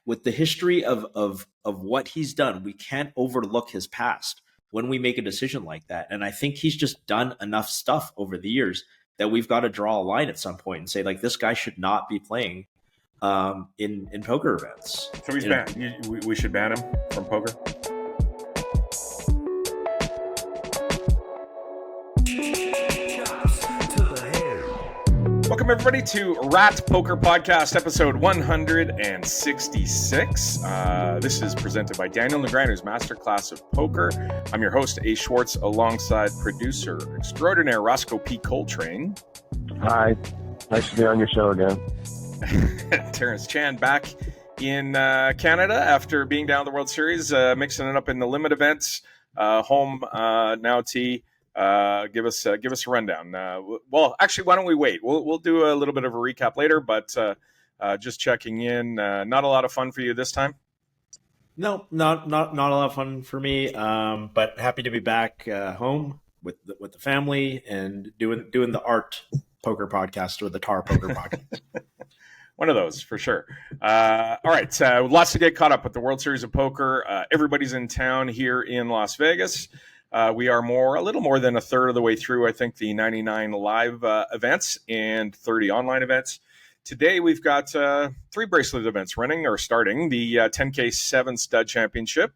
with the history of what he's done, we can't overlook his past when we make a decision like that. And I think he's just done enough stuff over the years that we've got to draw a line at some point and say, like, this guy should not be playing in poker events. So he's banned. We should ban him from poker. Welcome, everybody, to Rat Poker Podcast, episode 166. This is presented by Daniel Negreanu's Masterclass of Poker. I'm your host, A. Schwartz, alongside producer extraordinaire Roscoe P. Coltrane. Hi. Nice to be on your show again. Terrence Chan back in Canada after being down the World Series, mixing it up in the limit events. Home now, T. Give us a rundown. Well, actually, why don't we wait? We'll do a little bit of a recap later, but just checking in. Not a lot of fun for you this time? No, not a lot of fun for me. But happy to be back home with the family and doing the art poker podcast or the tar poker podcast. One of those for sure. All right, lots to get caught up with the World Series of Poker. Everybody's in town here in Las Vegas. We are a little more than a third of the way through, I think, the 99 live events and 30 online events. Today, we've got 3 bracelet events running or starting. The 10K 7 Stud Championship.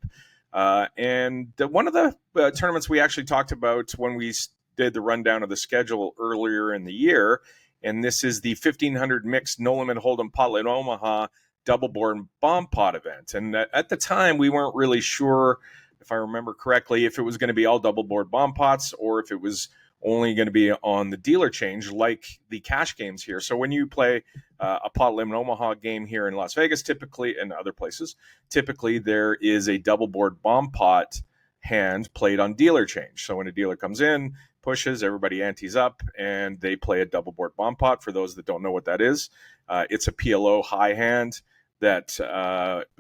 And one of the tournaments we actually talked about when we did the rundown of the schedule earlier in the year. And this is the 1500 Mixed No Limit Hold'em Pot in Omaha Double Board Bomb Pot event. And at the time, we weren't really sure, if I remember correctly, if it was going to be all double board bomb pots or if it was only going to be on the dealer change like the cash games here. So when you play a pot limit Omaha game here in Las Vegas, typically, and other places, typically there is a double board bomb pot hand played on dealer change. So when a dealer comes in, pushes, everybody antes up, and they play a double board bomb pot. For those that don't know what that is, it's a PLO high hand that,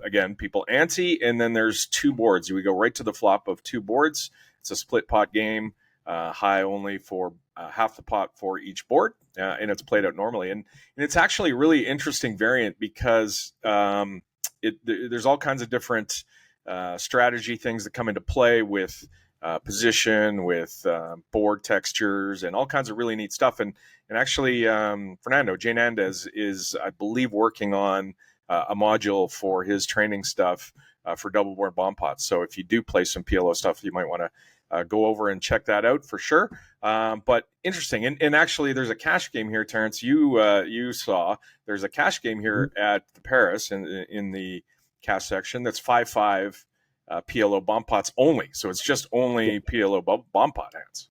again, people ante, and then there's 2 boards. We go right to the flop of 2 boards. It's a split pot game, high only for half the pot for each board, and it's played out normally. And it's actually a really interesting variant because there's all kinds of different strategy things that come into play with position, with board textures, and all kinds of really neat stuff. And actually, Fernando Janandez is, I believe, working on a module for his training stuff for double board bomb pots. So if you do play some PLO stuff, you might want to go over and check that out for sure. But interesting. And actually, there's a cash game here, Terrence. You saw there's a cash game here at the Paris in the cash section that's 5-5 PLO bomb pots only. So it's just only PLO bomb pot hands.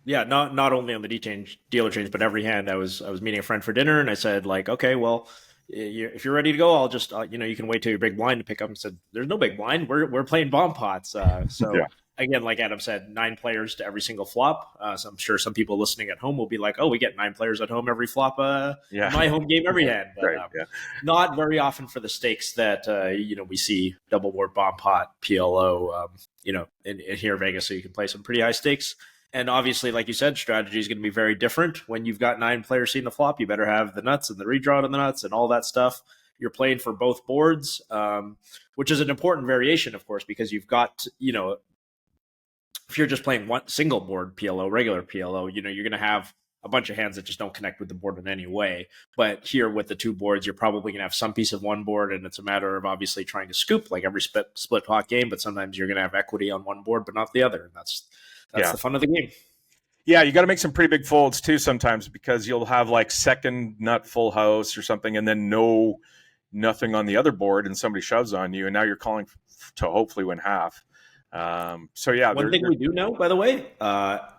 Yeah, not only on the dealer change, but every hand. I was meeting a friend for dinner, and I said, like, okay, well, if you're ready to go, I'll just you can wait till your big blind to pick up. And said, there's no big blind. We're playing bomb pots. So yeah. Again, like Adam said, 9 players to every single flop. So I'm sure some people listening at home will be like, oh, we get 9 players at home every flop. My home game every hand. But, right, yeah. Not very often for the stakes that we see double board bomb pot PLO. In here in Vegas, so you can play some pretty high stakes. And obviously, like you said, strategy is going to be very different. When you've got 9 players seeing the flop, you better have the nuts and the redraw to the nuts and all that stuff. You're playing for both boards, which is an important variation, of course, because you've got, if you're just playing one single board PLO, regular PLO, you're going to have a bunch of hands that just don't connect with the board in any way. But here with the 2 boards, you're probably going to have some piece of one board, and it's a matter of obviously trying to scoop like every split pot game. But sometimes you're going to have equity on one board, but not the other. And that's the fun of the game. Yeah, you got to make some pretty big folds too sometimes because you'll have like second nut full house or something, and then nothing on the other board, and somebody shoves on you, and now you're calling to hopefully win half. So yeah, one thing we do know, by the way, Daniel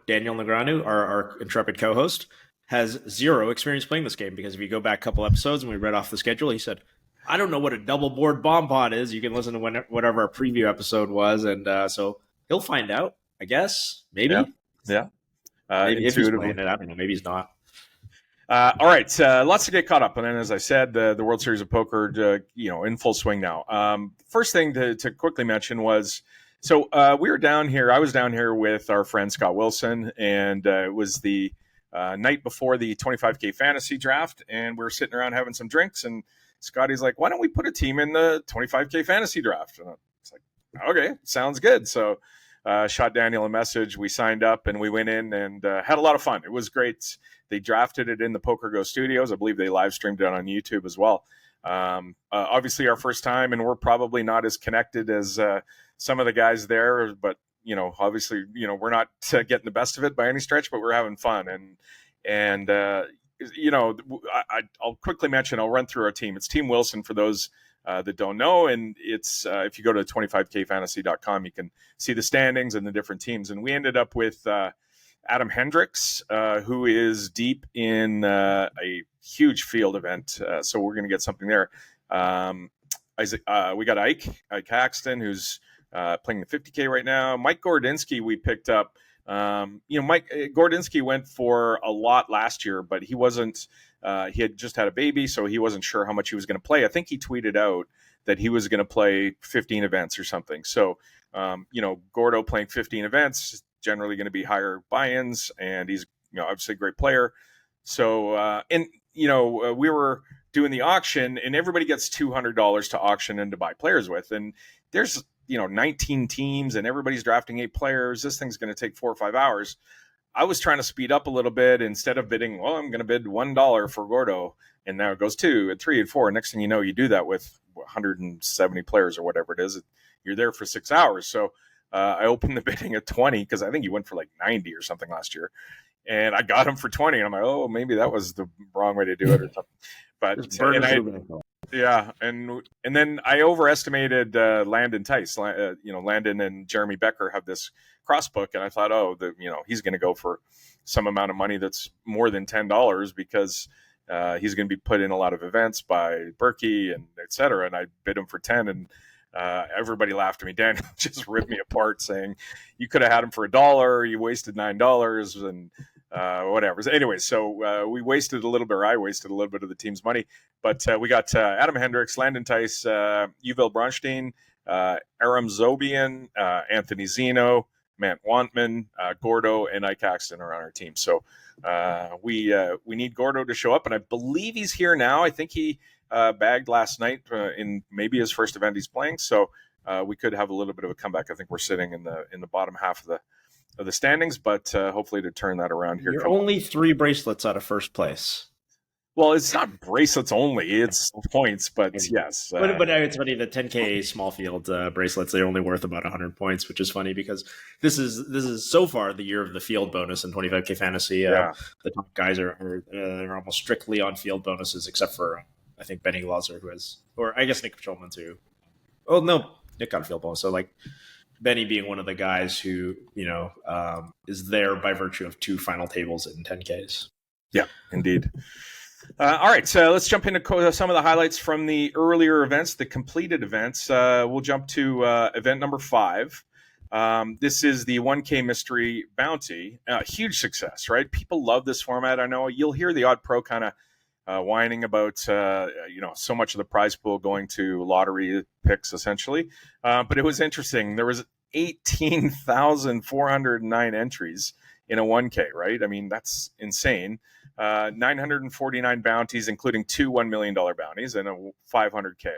Negreanu, our intrepid co-host, has 0 experience playing this game because if you go back a couple episodes and we read off the schedule, he said, I don't know what a double board bomb pot is. You can listen to whatever our preview episode was, and so he'll find out, I guess, maybe. Yeah. Maybe if he's playing it, I don't know. Maybe he's not. All right, lots to get caught up on. And as I said, the World Series of Poker, in full swing now. First thing to quickly mention was, so we were down here. I was down here with our friend Scott Wilson, and it was the night before the 25K fantasy draft, and we were sitting around having some drinks, and Scotty's like, why don't we put a team in the 25K fantasy draft? And it's like, okay, sounds good. So shot Daniel a message. We signed up and we went in and had a lot of fun. It was great. They drafted it in the Poker Go studios. I believe they live streamed it on YouTube as well. Obviously our first time, and we're probably not as connected as some of the guys there, but obviously, we're not getting the best of it by any stretch, but we're having fun. And I'll quickly mention, I'll run through our team. It's Team Wilson for those that don't know. And it's, if you go to 25kfantasy.com, you can see the standings and the different teams. And we ended up with Adam Hendricks, who is deep in a huge field event. So we're going to get something there. We got Ike Haxton, who's playing the 50K right now. Mike Gordinsky we picked up. Mike Gordinsky went for a lot last year, but he wasn't. He had just had a baby, so he wasn't sure how much he was going to play. I think he tweeted out that he was going to play 15 events or something. So, Gordo playing 15 events is generally going to be higher buy-ins, and he's obviously a great player. So, we were doing the auction, and everybody gets $200 to auction and to buy players with, and there's 19 teams and everybody's drafting 8 players. This thing's going to take 4 or 5 hours. I was trying to speed up a little bit. Instead of bidding, I'm going to bid $1 for Gordo, and now it goes 2 and 3 and 4. Next thing you know, you do that with 170 players or whatever it is. You're there for 6 hours. So I opened the bidding at 20 because I think he went for like 90 or something last year, and I got him for 20. And I'm like, maybe that was the wrong way to do it or something. But yeah, and then I overestimated Landon Tice. Landon and Jeremy Becker have this cross book, and I thought, he's going to go for some amount of money that's more than $10 because he's going to be put in a lot of events by Berkey and et cetera. And I bid him for 10, and everybody laughed at me. Daniel just ripped me apart, saying you could have had him for $1, you wasted $9, and whatever. Anyway, so we wasted a little bit, or I wasted a little bit of the team's money, but we got Adam Hendricks, Landon Tice, Yuval Bronstein, Aram Zobian, Anthony Zeno, Matt Wantman, Gordo, and Ike Caxton are on our team. So we need Gordo to show up, and I believe he's here now. I think he bagged last night in maybe his first event he's playing. So we could have a little bit of a comeback. I think we're sitting in the bottom half of the standings, but hopefully to turn that around here. You're only 3 bracelets out of first place. Well, it's not bracelets only; it's points. But yes, but it's funny. The 10K small field bracelets, they're only worth about 100 points, which is funny because this is so far the year of the field bonus in 25K fantasy. The top guys are almost strictly on field bonuses, except for I think Benny Glauser, or I guess Nick Schulman too. Oh no, Nick got a field bonus. So like Benny being one of the guys who is there by virtue of 2 final tables in 10Ks. Yeah, indeed. All right, so let's jump into some of the highlights from the earlier events, the completed events. We'll jump to event number 5. This is the 1K Mystery Bounty. Huge success, right? People love this format. I know you'll hear the odd pro kind of whining about, so much of the prize pool going to lottery picks, essentially. But it was interesting. There was 18,409 entries in a 1K, right? I mean, that's insane. 949 bounties, including 2 $1 million bounties and a 500K.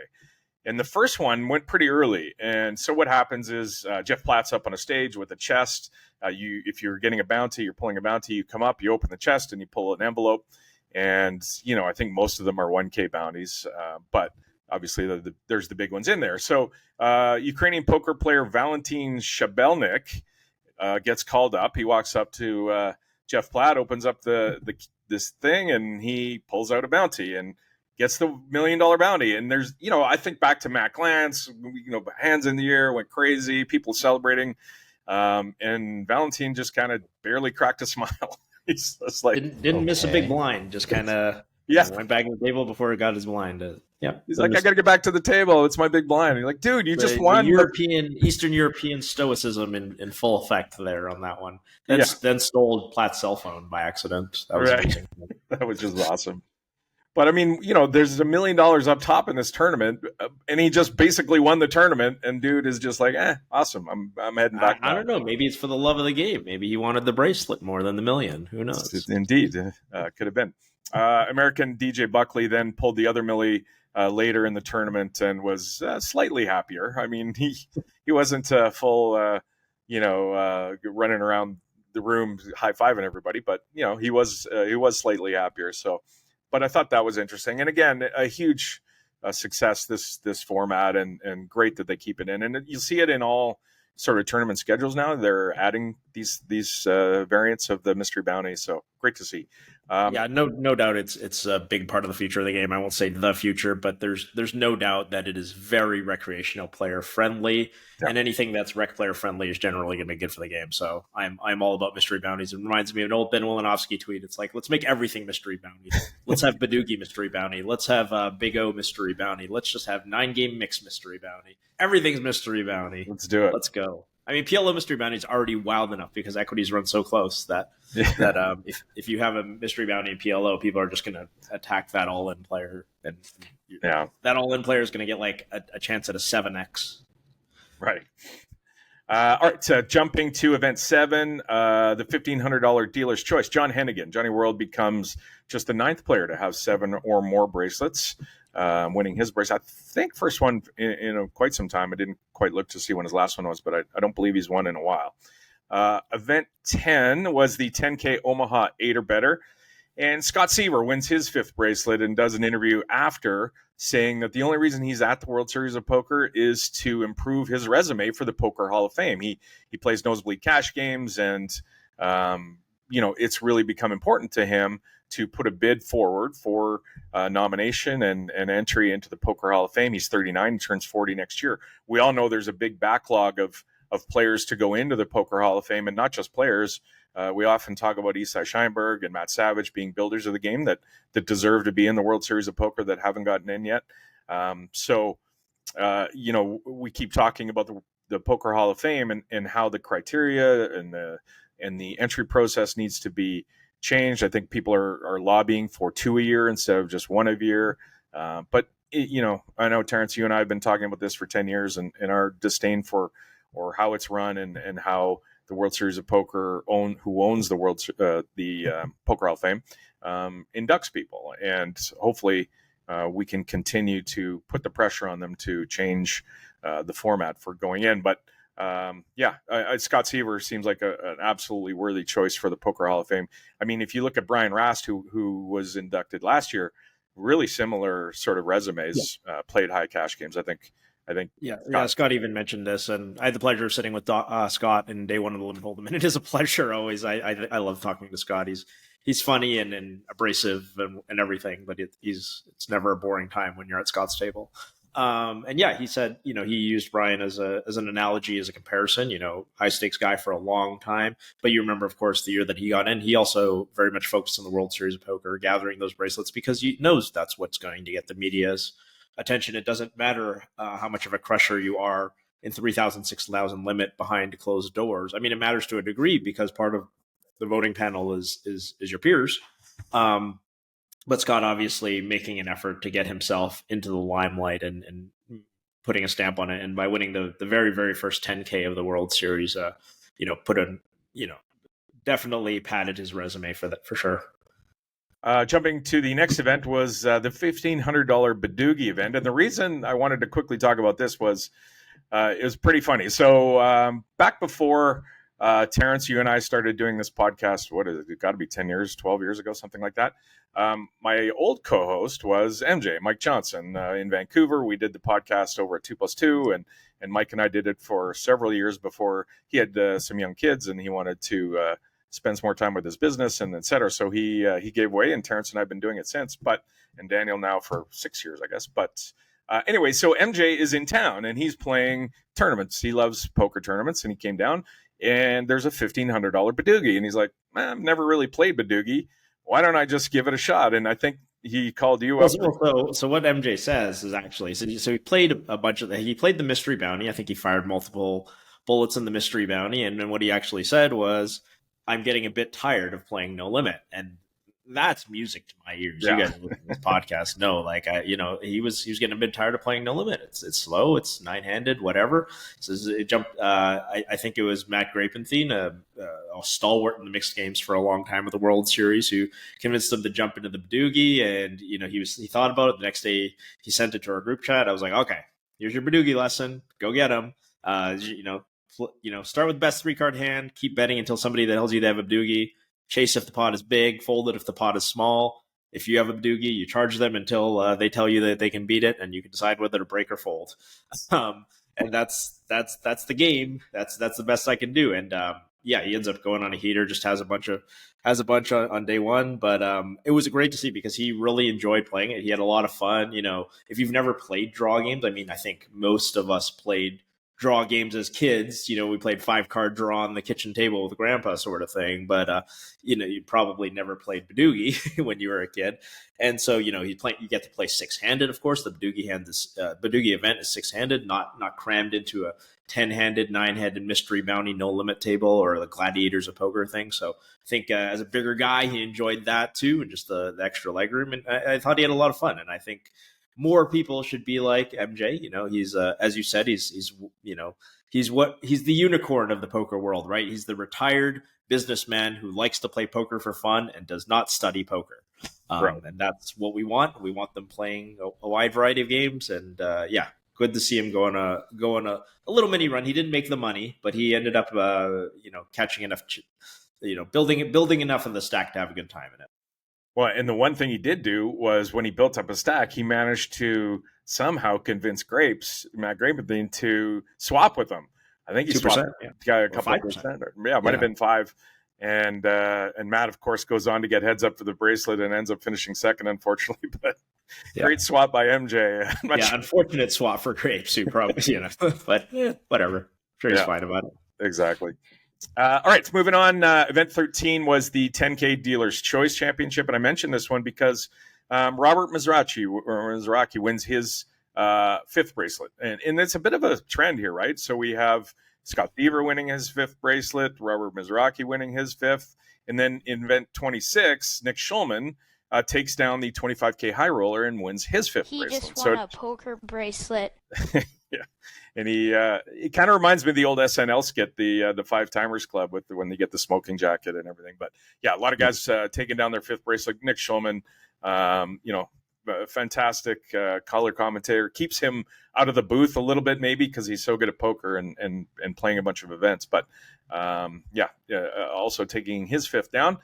And the first one went pretty early. And so what happens is Jeff Platt's up on a stage with a chest. If you're getting a bounty, you're pulling a bounty, you come up, you open the chest, and you pull an envelope. And, I think most of them are 1K bounties, but obviously there's the big ones in there. So Ukrainian poker player Valentin Shabelnik gets called up. He walks up to Jeff Platt, opens up this thing, and he pulls out a bounty and gets the $1 million bounty. And there's, I think back to Matt Glantz, hands in the air, went crazy, people celebrating. And Valentin just kind of barely cracked a smile. He's just like, didn't miss a big blind, just kind of went back to the table before he got his blind. He's like, I got to get back to the table. It's my big blind. You're like, dude, you just won. Eastern European stoicism in full effect there on that one. Then stole Platt's cell phone by accident. That was amazing. That was just awesome. But I mean, there's $1 million up top in this tournament, and he just basically won the tournament. And dude is just like, awesome. I'm heading back. I don't know. Maybe it's for the love of the game. Maybe he wanted the bracelet more than the $1 million. Who knows? Indeed, could have been. American DJ Buckley then pulled the other Millie later in the tournament and was slightly happier. I mean, he wasn't full, running around the room high-fiving everybody, but he was slightly happier. So, but I thought that was interesting, and again, a huge success this format, and great that they keep it in, and you see it in all sort of tournament schedules now. They're adding these variants of the mystery bounty, so great to see. No doubt it's a big part of the future of the game. I won't say the future, but there's no doubt that it is very recreational player friendly, and anything that's rec player friendly is generally going to be good for the game. So I'm all about mystery bounties. It reminds me of an old Ben Wilanowski tweet. It's like, let's make everything mystery bounty. Let's have Badoogie mystery bounty. Let's have Big O mystery bounty. Let's just have 9-game mix mystery bounty. Everything's mystery bounty. Let's do it. Let's go. I mean, PLO mystery bounty is already wild enough because equities run so close that if you have a mystery bounty in PLO, people are just going to attack that all-in player, and that all-in player is going to get like a chance at a 7x. Right. All right. So jumping to event 7, the $1,500 dealer's choice. John Hennigan, Johnny World, becomes just the 9th player to have 7 or more bracelets. Winning his bracelet. I think first one in quite some time. I didn't quite look to see when his last one was, but I don't believe he's won in a while. Event 10 was the 10K Omaha 8 or better. And Scott Seiver wins his 5th bracelet and does an interview after saying that the only reason he's at the World Series of Poker is to improve his resume for the Poker Hall of Fame. He plays nosebleed cash games, and it's really become important to him to put a bid forward for nomination and entry into the Poker Hall of Fame. He's 39, he turns 40 next year. We all know there's a big backlog of players to go into the Poker Hall of Fame, and not just players. We often talk about Isai Scheinberg and Matt Savage being builders of the game that deserve to be in the World Series of Poker that haven't gotten in yet. We keep talking about the Poker Hall of Fame and how the criteria and the entry process needs to be changed. I think people are lobbying for 2 a year instead of just 1 a year. But I know, Terrence, you and I have been talking about this for 10 years, and our disdain for or how it's run and how the World Series of Poker who owns the Poker Hall of Fame inducts people, and hopefully we can continue to put the pressure on them to change the format for going in. But Scott Seiver seems like an absolutely worthy choice for the Poker Hall of Fame. I mean, if you look at Brian Rast, who was inducted last year, really similar sort of resumes, played high cash games. I think. Scott even mentioned this, and I had the pleasure of sitting with Scott in day one of the Limit Hold'em, and it is a pleasure always. I love talking to Scott. He's funny and abrasive and everything, but it's never a boring time when you're at Scott's table. He said, he used Brian as an analogy, as a comparison, high stakes guy for a long time. But you remember, of course, the year that he got in, he also very much focused on the World Series of Poker, gathering those bracelets because he knows that's what's going to get the media's attention. It doesn't matter how much of a crusher you are in 3,000, 6,000 limit behind closed doors. I mean, it matters to a degree because part of the voting panel is your peers. But Scott obviously making an effort to get himself into the limelight and putting a stamp on it. And by winning the very, very first 10K of the World Series, definitely padded his resume for that, for sure. Jumping to the next event was the $1,500 Badoogie event. And the reason I wanted to quickly talk about this was it was pretty funny. So back before Terrence, you and I started doing this podcast, what is it? It got to be 10 years, 12 years ago, something like that. My old co-host was MJ, Mike Johnson, in Vancouver. We did the podcast over at 2+2, and Mike and I did it for several years before he had some young kids and he wanted to spend some more time with his business and et cetera. So he gave way, and Terrence and I have been doing it since, and Daniel now for 6 years, I guess. But anyway, so MJ is in town and he's playing tournaments. He loves poker tournaments, and he came down, and there's a $1,500 Badoogie. And he's like, I've never really played Badoogie. Why don't I just give it a shot? And I think he called you up. So what MJ says is actually, so he played a bunch of he played the mystery bounty. I think he fired multiple bullets in the mystery bounty. And then what he actually said was, I'm getting a bit tired of playing no limit. And that's music to my ears. Yeah. You guys listen to this podcast know, like, he was getting a bit tired of playing No Limit. It's slow, it's 9-handed, whatever. So it jumped. I think it was Matt Grapenthien, a stalwart in the mixed games for a long time of the World Series, who convinced him to jump into the Badoogie. And he thought about it. The next day, he sent it to our group chat. I was like, okay, here's your Badoogie lesson. Go get him. Start with best 3-card hand. Keep betting until somebody that tells you they have a Badoogie. Chase if the pot is big, fold it if the pot is small. If you have a Badoogie, you charge them until they tell you that they can beat it, and you can decide whether to break or fold. And that's the game. That's the best I can do. And he ends up going on a heater. Just has a bunch on day one. But it was great to see because he really enjoyed playing it. He had a lot of fun. If you've never played draw games, I mean, I think most of us played draw games as kids. We played 5-card draw on the kitchen table with grandpa sort of thing, but you probably never played Badoogie when you were a kid. And so you get to play 6-handed. Of course, the Badoogie event is 6-handed, not crammed into a 10-handed, 9-handed mystery bounty no limit table or the Gladiators of Poker thing. So I think as a bigger guy, he enjoyed that too, and just the extra legroom. And I thought he had a lot of fun. And I think more people should be like MJ. He's as you said, he's the unicorn of the poker world, right? He's the retired businessman who likes to play poker for fun and does not study poker. Right. And that's what we want. We want them playing a wide variety of games. And good to see him go on a little mini run. He didn't make the money, but he ended up catching enough, building enough of the stack to have a good time in it. Well, and the one thing he did do was when he built up a stack, he managed to somehow convince Matt Grapenthien to swap with him. I think he 2%, swapped, got a couple 5%. of percent. Might have been 5. And Matt, of course, goes on to get heads up for the bracelet and ends up finishing second, unfortunately. But great swap by MJ. Unfortunate swap for Grapes, who probably, but whatever. I'm sure he's fine about it. Exactly. All right, moving on. Event 13 was the 10K Dealer's Choice Championship, and I mentioned this one because Robert Mizrachi wins his 5th bracelet, and it's a bit of a trend here, right? So we have Scott Seiver winning his 5th bracelet, Robert Mizrachi winning his 5th, and then in event 26, Nick Schulman takes down the 25K high roller and wins his 5th bracelet. He just won a poker bracelet. Yeah, and it kind of reminds me of the old SNL skit, the 5 Timers Club, when they get the smoking jacket and everything. But yeah, a lot of guys taking down their 5th bracelet. Nick Schulman, fantastic color commentator, keeps him out of the booth a little bit maybe because he's so good at poker and playing a bunch of events. But also taking his 5th down,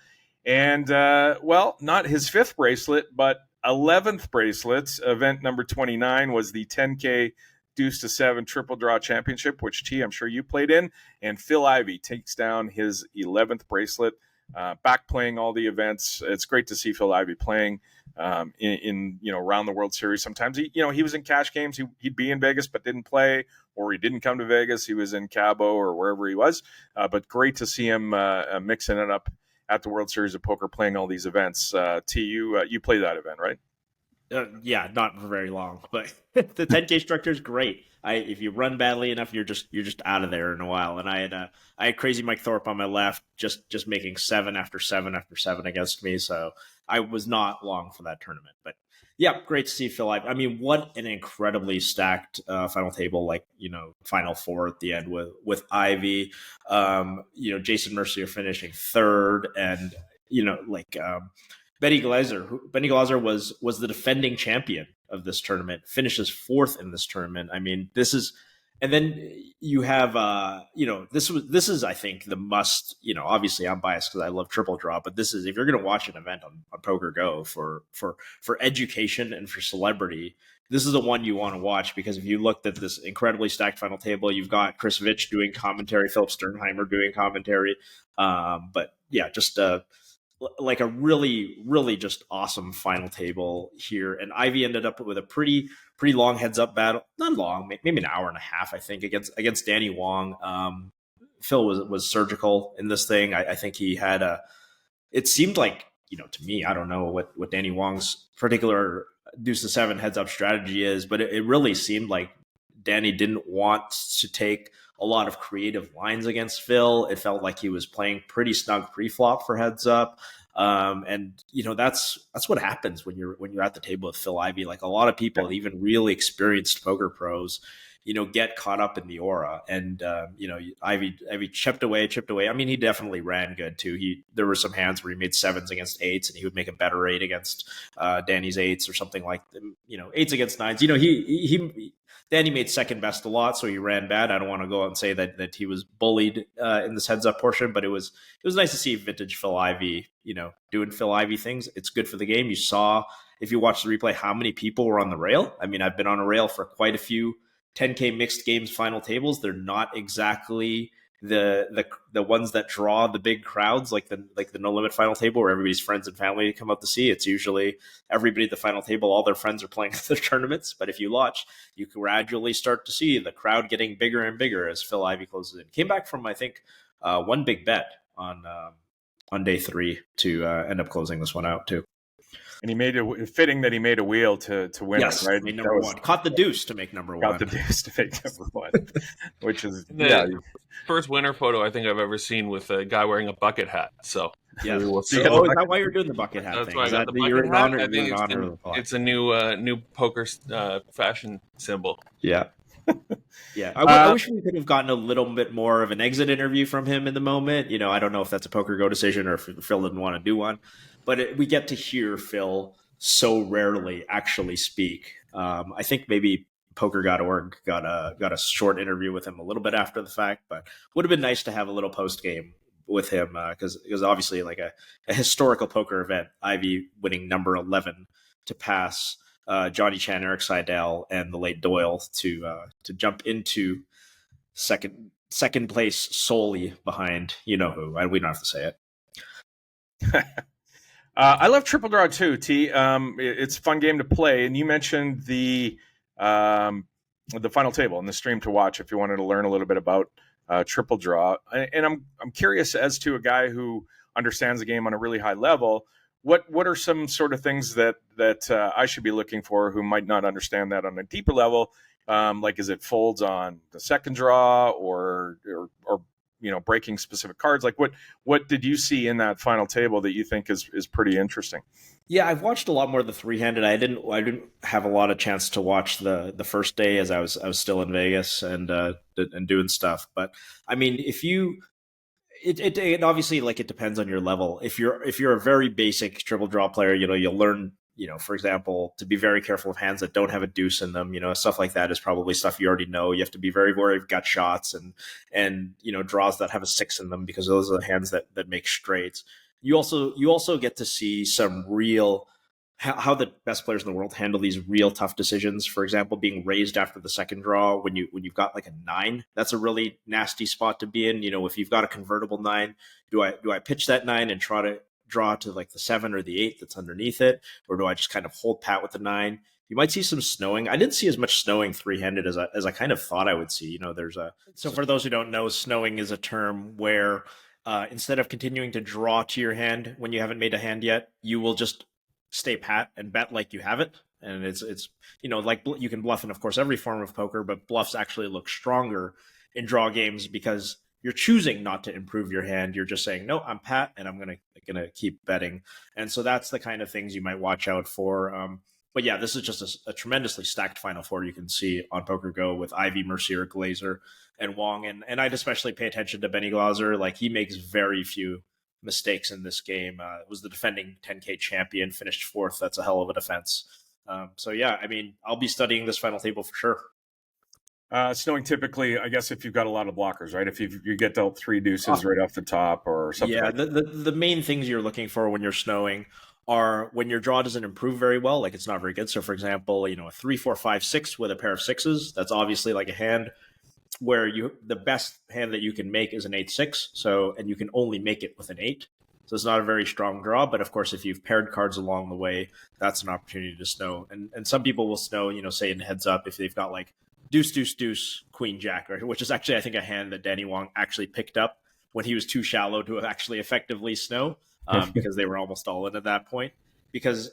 and not his 5th bracelet, but 11th bracelet. Event number 29 was the 10K Deuce to 7 Triple Draw Championship, which T, I'm sure you played in, and Phil Ivey takes down his 11th bracelet. Back playing all the events. It's great to see Phil Ivey playing in around the World Series. Sometimes he was in cash games. He'd be in Vegas but didn't play, or he didn't come to Vegas. He was in Cabo or wherever he was. But great to see him mixing it up at the World Series of Poker, playing all these events. T, you played that event, right? Not for very long, but the 10K structure is great. If you run badly enough, you're just out of there in a while. And I had Crazy Mike Thorpe on my left, just making 7 after 7 after 7 against me. So I was not long for that tournament. But yeah, great to see Phil Ivey. I mean, what an incredibly stacked final table, final 4 at the end with Ivey. Jason Mercier finishing 3rd, and Benny Glaser was the defending champion of this tournament, finishes 4th in this tournament. I mean, this is, and then you have, this is, I think, the must, obviously I'm biased because I love Triple Draw, but this is, if you're going to watch an event on Poker Go for education and for celebrity, this is the one you want to watch, because if you looked at this incredibly stacked final table, you've got Chris Vitch doing commentary, Philip Sternheimer doing commentary. But yeah, just, like a really, really just awesome final table here. And Ivey ended up with a pretty long heads up battle. Not long, maybe an hour and a half, I think, against Danny Wong. Phil was surgical in this thing. I think he had it seemed like, to me, I don't know what Danny Wong's particular Deuce to 7 heads up strategy is, but it really seemed like Danny didn't want to take a lot of creative lines against Phil. It felt like he was playing pretty snug pre-flop for heads up. And that's what happens when you're at the table with Phil Ivey. Like, a lot of people, even really experienced poker pros, get caught up in the aura. And Ivey chipped away. I mean, he definitely ran good too. There were some hands where he made sevens against eights, and he would make a better eight against Danny's eights or something like eights against nines. Danny made second best a lot, so he ran bad. I don't want to go out and say that he was bullied in this heads up portion, but it was nice to see vintage Phil Ivey, doing Phil Ivey things. It's good for the game. You saw, if you watch the replay, how many people were on the rail. I mean, I've been on a rail for quite a few 10K mixed games final tables. They're not exactly the ones that draw the big crowds, like the No Limit final table where everybody's friends and family come out to see. It's usually everybody at the final table, all their friends are playing the tournaments. But if you watch, you gradually start to see the crowd getting bigger and bigger as Phil Ivey closes in. Came back from, I think, one big bet on day 3 to end up closing this one out too. And he made it fitting that he made a wheel to win it, right? Made number one. Caught the deuce to make number one. Got the deuce to make number one, which is first winner photo I think I've ever seen with a guy wearing a bucket hat. So yeah, we'll see. Oh, is that why you're doing the bucket hat That's thing? why Is I got that the bucket hat. I think it's a new poker fashion symbol. Yeah. Yeah, I wish we could have gotten a little bit more of an exit interview from him in the moment. I don't know if that's a Poker Go decision or if Phil didn't want to do one, but we get to hear Phil so rarely actually speak. I think maybe PokerGo.org got a short interview with him a little bit after the fact, but would have been nice to have a little post game with him because obviously like a historical poker event, Ivey winning number 11 to pass Johnny Chan, Eric Seidel, and the late Doyle to jump into second place solely behind who. We don't have to say it. I love Triple Draw too, T. It's a fun game to play, and you mentioned the final table and the stream to watch if you wanted to learn a little bit about Triple Draw. And I'm curious as to a guy who understands the game on a really high level. What are some sort of things that I should be looking for who might not understand that on a deeper level? Like, is it folds on the second draw or breaking specific cards? Like, what did you see in that final table that you think is pretty interesting? Yeah, I've watched a lot more of the three-handed. I didn't have a lot of chance to watch the first day as I was still in Vegas and doing stuff. But I mean, if you it obviously, like, it depends on your level. If you're a very basic triple draw player, you'll learn, for example, to be very careful of hands that don't have a deuce in them. Stuff like that is probably stuff you already know. You have to be very wary of gut shots and draws that have a 6 in them, because those are the hands that make straights. You also get to see some real how the best players in the world handle these real tough decisions. For example, being raised after the second draw when you've got like a 9, that's a really nasty spot to be in. If you've got a convertible 9, do I pitch that 9 and try to draw to like the 7 or the 8 that's underneath it, or do I just kind of hold pat with the 9? You might see some snowing. I didn't see as much snowing three-handed as I kind of thought I would see. So for those who don't know, snowing is a term where instead of continuing to draw to your hand when you haven't made a hand yet, you will just stay pat and bet like you have it. And it's like you can bluff in, of course, every form of poker, but bluffs actually look stronger in draw games because you're choosing not to improve your hand. You're just saying, no, I'm pat and I'm gonna keep betting. And so that's the kind of things you might watch out for. But yeah, this is just a tremendously stacked Final Four you can see on Poker Go with Ivey, Mercier, Glazer, and Wong. And I'd especially pay attention to Benny Glaser. Like, he makes very few mistakes in this game. Was the defending 10K champion, finished 4th. That's a hell of a defense. So yeah, I mean, I'll be studying this final table for sure. Snowing typically, I guess, if you've got a lot of blockers, right? If you get dealt 3 deuces right off the top or something. Yeah, like that. The main things you're looking for when you're snowing are when your draw doesn't improve very well, like it's not very good. So for example, a 3, 4, 5, 6 with a pair of 6s, that's obviously like a hand where the best hand that you can make is an 8-6. And you can only make it with an 8. So it's not a very strong draw, but of course, if you've paired cards along the way, that's an opportunity to snow. And some people will snow, say in heads up, if they've got like deuce, deuce, deuce, queen, jack, right? Which is actually, I think, a hand that Danny Wong actually picked up when he was too shallow to actually effectively snow, because they were almost all in at that point. Because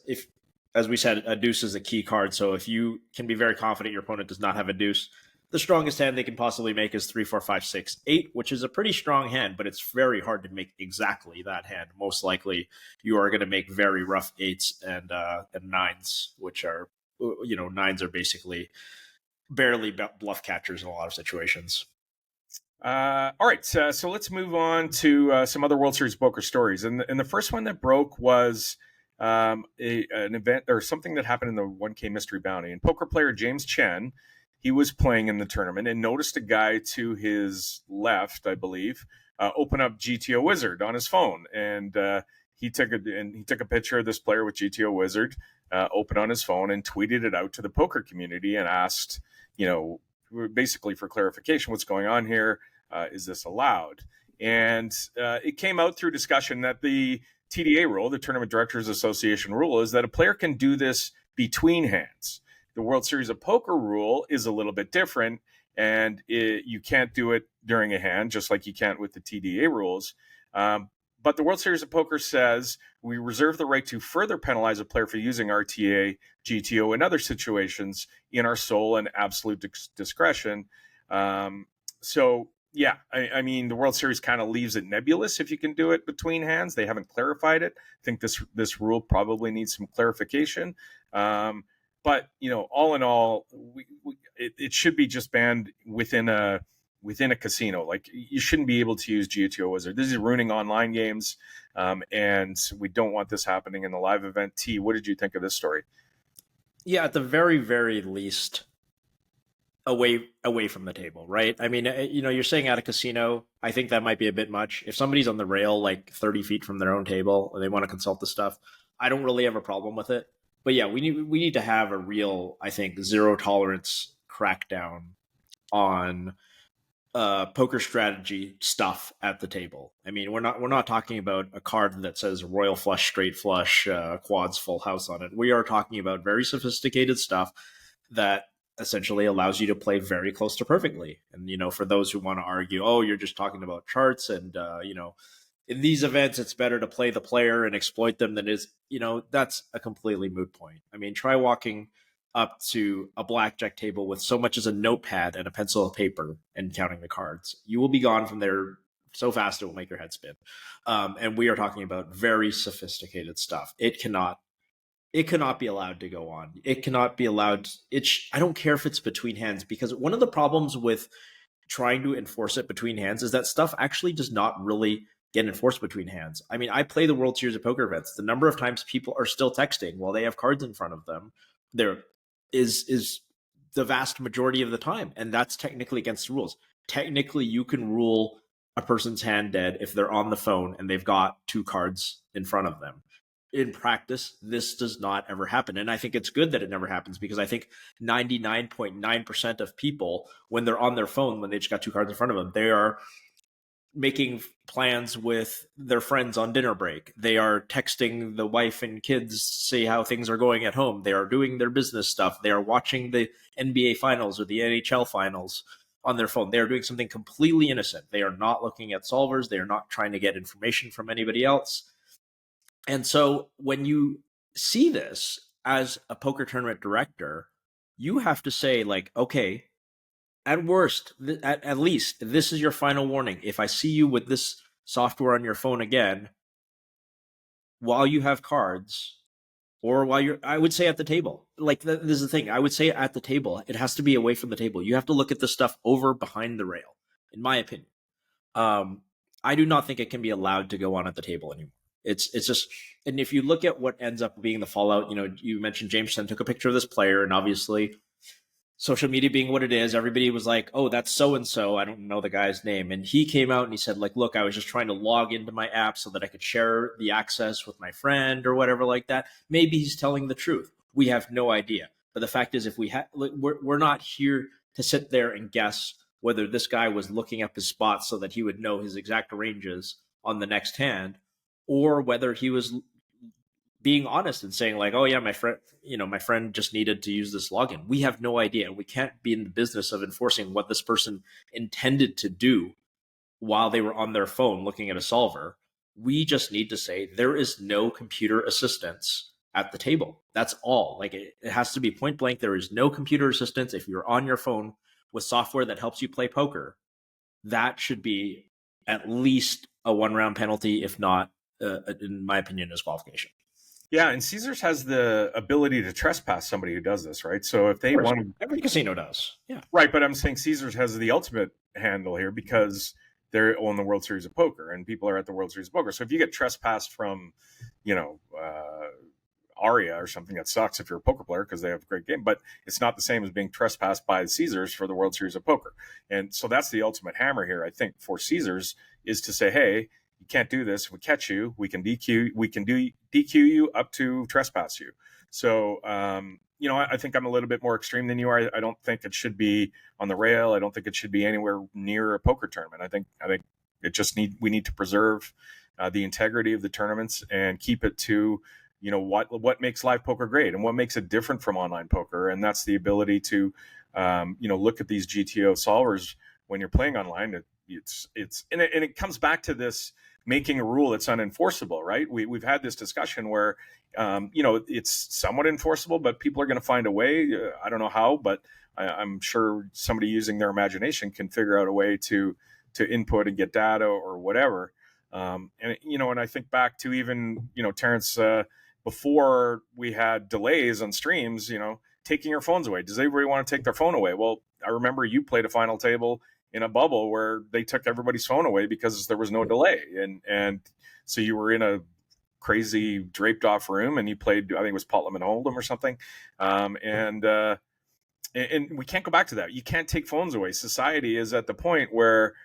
as we said, a deuce is a key card. So if you can be very confident your opponent does not have a deuce, the strongest hand they can possibly make is 3, 4, 5, 6, 8, which is a pretty strong hand, but it's very hard to make exactly that hand. Most likely, you are going to make very rough 8s and 9s, which are, nines are basically barely bluff catchers in a lot of situations. All right, so let's move on to some other World Series poker stories, and the first one that broke was an event or something that happened in the 1K Mystery Bounty. And poker player James Chen, he was playing in the tournament and noticed a guy to his left, I believe, open up GTO Wizard on his phone, and he took a picture of this player with GTO Wizard open on his phone and tweeted it out to the poker community and asked, basically for clarification, what's going on here? Is this allowed? And it came out through discussion that the TDA rule, the Tournament Directors Association rule, is that a player can do this between hands. The World Series of Poker rule is a little bit different, and you can't do it during a hand, just like you can't with the TDA rules. But the World Series of Poker says we reserve the right to further penalize a player for using RTA, GTO, in other situations in our sole and absolute discretion. So, yeah, I mean, the World Series kind of leaves it nebulous if you can do it between hands. They haven't clarified it. I think this rule probably needs some clarification. But, all in all, it should be just banned within a casino. Like, you shouldn't be able to use GTO Wizard. This is ruining online games, and we don't want this happening in the live event. T, what did you think of this story? Yeah, at the very, very least, away from the table, right? I mean, you're saying at a casino, I think that might be a bit much. If somebody's on the rail like 30 feet from their own table and they want to consult the stuff, I don't really have a problem with it. But yeah, we need to have a real, I think, zero tolerance crackdown on poker strategy stuff at the table. I mean, we're not talking about a card that says royal flush, straight flush, quads, full house on it. We are talking about very sophisticated stuff that essentially allows you to play very close to perfectly. And for those who want to argue, oh, you're just talking about charts, and in these events it's better to play the player and exploit them than is, that's a completely moot point. I mean, try walking up to a blackjack table with so much as a notepad and a pencil and paper and counting the cards. You will be gone from there so fast it will make your head spin. And we are talking about very sophisticated stuff. It cannot be allowed to go on. It cannot be allowed. I don't care if it's between hands, because one of the problems with trying to enforce it between hands is that stuff actually does not really get enforced between hands. I mean, I play the World Series of Poker events. The number of times people are still texting while they have cards in front of them, there is the vast majority of the time. And that's technically against the rules. Technically, you can rule a person's hand dead if they're on the phone and they've got 2 cards in front of them. In practice, this does not ever happen. And I think it's good that it never happens, because I think 99.9% of people, when they're on their phone, when they just got 2 cards in front of them, they are making plans with their friends on dinner break. They are texting the wife and kids to see how things are going at home. They are doing their business stuff. They are watching the NBA finals or the NHL finals on their phone. They are doing something completely innocent. They are not looking at solvers. They are not trying to get information from anybody else. And so when you see this as a poker tournament director, you have to say, like, okay, at worst, at least, this is your final warning. If I see you with this software on your phone again, while you have cards, or while I would say at the table, like, this is the thing, I would say at the table, it has to be away from the table. You have to look at this stuff over behind the rail, in my opinion. I do not think it can be allowed to go on at the table anymore. It's just, and if you look at what ends up being the fallout, you mentioned James Chen took a picture of this player, and obviously social media being what it is, everybody was like, oh, that's so-and-so. I don't know the guy's name. And he came out and he said, like, look, I was just trying to log into my app so that I could share the access with my friend or whatever like that. Maybe he's telling the truth. We have no idea. But the fact is, if we're not here to sit there and guess whether this guy was looking up his spots so that he would know his exact ranges on the next hand, or whether he was being honest and saying, like, oh yeah, my friend just needed to use this login. We have no idea. We can't be in the business of enforcing what this person intended to do while they were on their phone looking at a solver. We just need to say there is no computer assistance at the table. That's all. Like, it has to be point blank. There is no computer assistance if you're on your phone with software that helps you play poker, that should be at least a 1-round penalty, if not, in my opinion, disqualification. Yeah, and Caesars has the ability to trespass somebody who does this, right? So if they want to, every casino does, yeah, right. But I'm saying Caesars has the ultimate handle here because they're on the World Series of Poker, and people are at the World Series of Poker. So if you get trespassed from, Aria or something, that sucks if you're a poker player because they have a great game, but it's not the same as being trespassed by Caesars for the World Series of Poker. And so that's the ultimate hammer here, I think, for Caesars, is to say, hey, you can't do this. If we catch you, we can DQ you up to trespass you. So, I think I'm a little bit more extreme than you are. I don't think it should be on the rail. I don't think it should be anywhere near a poker tournament. I think we need to preserve the integrity of the tournaments and keep it to, what makes live poker great and what makes it different from online poker. And that's the ability to, look at these GTO solvers when you're playing online. It comes back to this making a rule that's unenforceable, right? We've had this discussion where, it's somewhat enforceable, but people are going to find a way. I don't know how, but I'm sure somebody using their imagination can figure out a way to input and get data or whatever. And I think back to even, Terrence, before we had delays on streams, taking your phones away. Does everybody want to take their phone away? Well, I remember you played a final table in a bubble where they took everybody's phone away because there was no delay. And so you were in a crazy draped off room and you played, I think it was Putnam and Hold'em or something. And we can't go back to that. You can't take phones away. Society is at the point where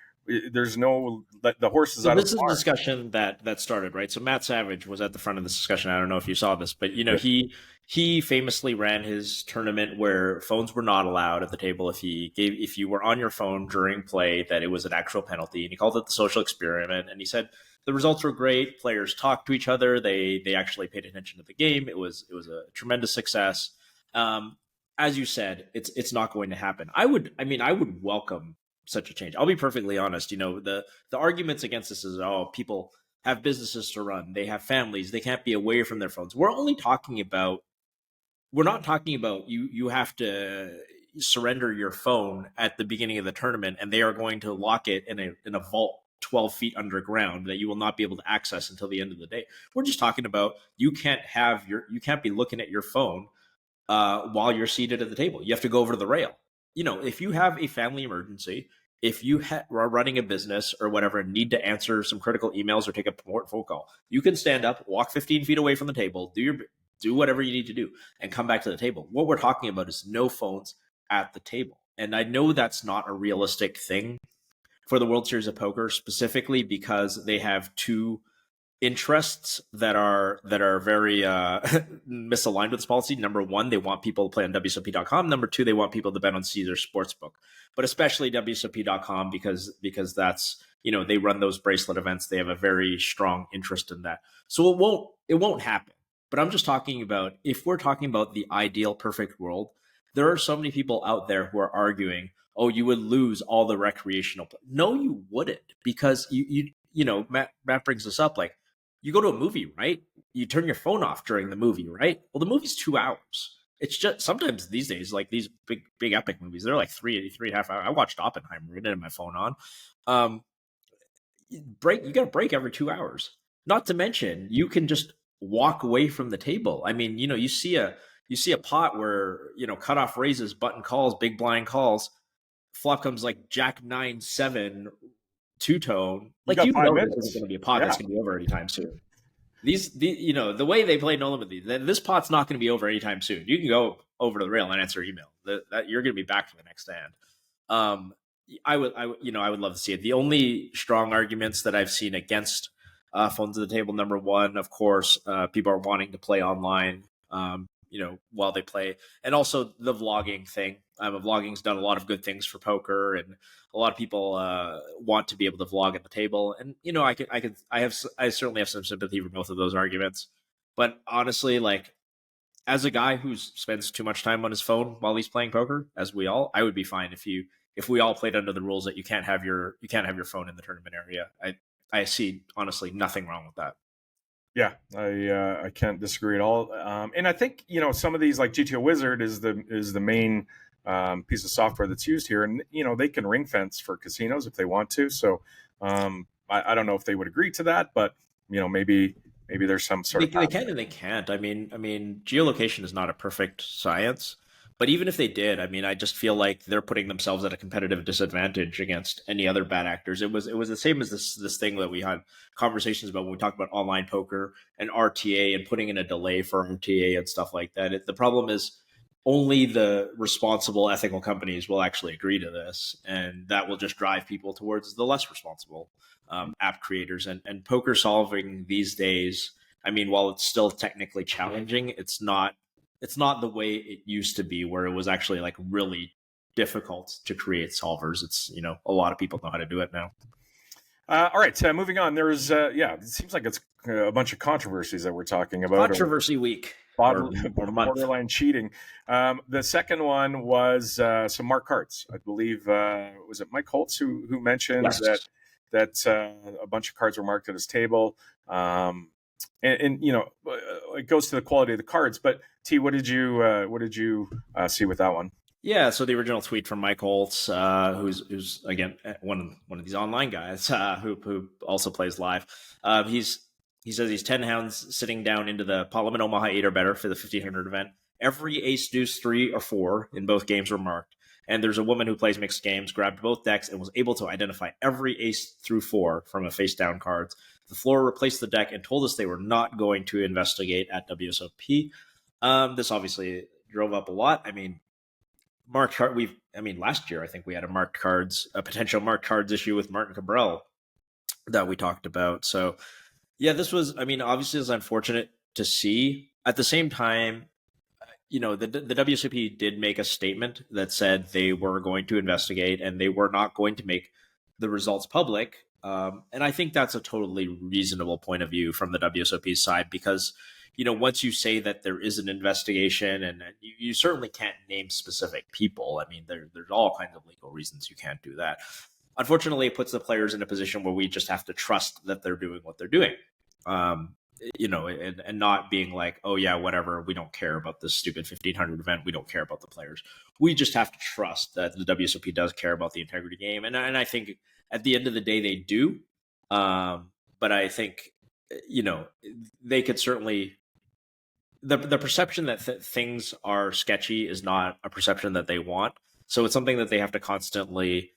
there's no, the horse is out of the This is a discussion that started, right? So Matt Savage was at the front of this discussion. I don't know if you saw this, but he famously ran his tournament where phones were not allowed at the table. If you were on your phone during play, that it was an actual penalty, and he called it the social experiment. And he said the results were great. Players talked to each other. They actually paid attention to the game. It was a tremendous success. As you said, it's not going to happen. I would welcome such a change. I'll be perfectly honest. The arguments against this is, people have businesses to run. They have families. They can't be away from their phones. We're not talking about you have to surrender your phone at the beginning of the tournament and they are going to lock it in a vault 12 feet underground that you will not be able to access until the end of the day. We're just talking about you can't be looking at your phone while you're seated at the table. You have to go over to the rail. If you have a family emergency, if you are running a business or whatever and need to answer some critical emails or take a phone call, you can stand up, walk 15 feet away from the table, do whatever you need to do, and come back to the table. What we're talking about is no phones at the table. And I know that's not a realistic thing for the World Series of Poker, specifically because they have two interests that are very misaligned with this policy. Number one, they want people to play on WSOP.com. Number two, they want people to bet on Caesars Sportsbook, but especially WSOP.com because that's, they run those bracelet events. They have a very strong interest in that. So it won't happen. But I'm just talking about, if we're talking about the ideal perfect world, there are so many people out there who are arguing, oh, you would lose all the recreational. No, you wouldn't, because Matt brings this up, like, you go to a movie, right? You turn your phone off during the movie, right? Well, the movie's 2 hours. It's just sometimes these days, like these big epic movies, they're like 3.5 hours. I watched Oppenheimer. I didn't have my phone on. You got a break every 2 hours. Not to mention, you can just walk away from the table. I mean, you see a pot where cutoff raises, button calls, big blind calls, flop comes like Jack 9-7. Two-tone, like this isn't going to be a pot that's going to be over anytime soon. The way they play No Limit, this pot's not going to be over anytime soon. You can go over to the rail and answer email. That you're going to be back for the next stand. I would love to see it. The only strong arguments that I've seen against phones at the table, number one, of course, people are wanting to play online, while they play, and also the vlogging thing. Vlogging's done a lot of good things for poker, and a lot of people want to be able to vlog at the table. And I certainly have some sympathy for both of those arguments. But honestly, like, as a guy who spends too much time on his phone while he's playing poker, I would be fine if we all played under the rules that you can't have your phone in the tournament area. I see honestly nothing wrong with that. Yeah, I can't disagree at all. And I think some of these, like GTO Wizard is the main piece of software that's used here, and they can ring fence for casinos if they want to. So I don't know if they would agree to that, but maybe there's some sort of they can and they can't. I mean, geolocation is not a perfect science, but even if they did, I mean, I just feel like they're putting themselves at a competitive disadvantage against any other bad actors. It was the same as this thing that we had conversations about when we talked about online poker and RTA and putting in a delay for RTA and stuff like that. The problem is only the responsible, ethical companies will actually agree to this, and that will just drive people towards the less responsible app creators. And poker solving these days, I mean, while it's still technically challenging, it's not the way it used to be, where it was actually like really difficult to create solvers. It's a lot of people know how to do it now. All right, moving on. There's it seems like it's a bunch of controversies that we're talking about. Controversy week. Borderline cheating. The second one was some marked cards. I believe was it Mike Holtz who mentioned that a bunch of cards were marked at his table. And it goes to the quality of the cards. But T, what did you see with that one? Yeah, so the original tweet from Mike Holtz, who's again one of these online guys who also plays live. He says he's 10 hounds sitting down into the Parliament Omaha 8 or better for the 1500 event. Every ace, deuce, 3 or 4 in both games were marked. And there's a woman who plays mixed games, grabbed both decks and was able to identify every ace through 4 from a face down cards. The floor replaced the deck and told us they were not going to investigate at WSOP. This obviously drove up a lot. I mean, last year I think we had a potential marked cards issue with Martin Cabral that we talked about. So yeah, this was, obviously it's unfortunate to see. At the same time, the WSOP did make a statement that said they were going to investigate and they were not going to make the results public. And I think that's a totally reasonable point of view from the WSOP's side, because once you say that there is an investigation, and you certainly can't name specific people. I mean, there's all kinds of legal reasons you can't do that. Unfortunately, it puts the players in a position where we just have to trust that they're doing what they're doing. And not being like, oh yeah, whatever, we don't care about this stupid 1500 event. We don't care about the players. We just have to trust that the WSOP does care about the integrity game. And I think at the end of the day, they do. But I think, they could certainly, the perception that things are sketchy is not a perception that they want. So it's something that they have to constantly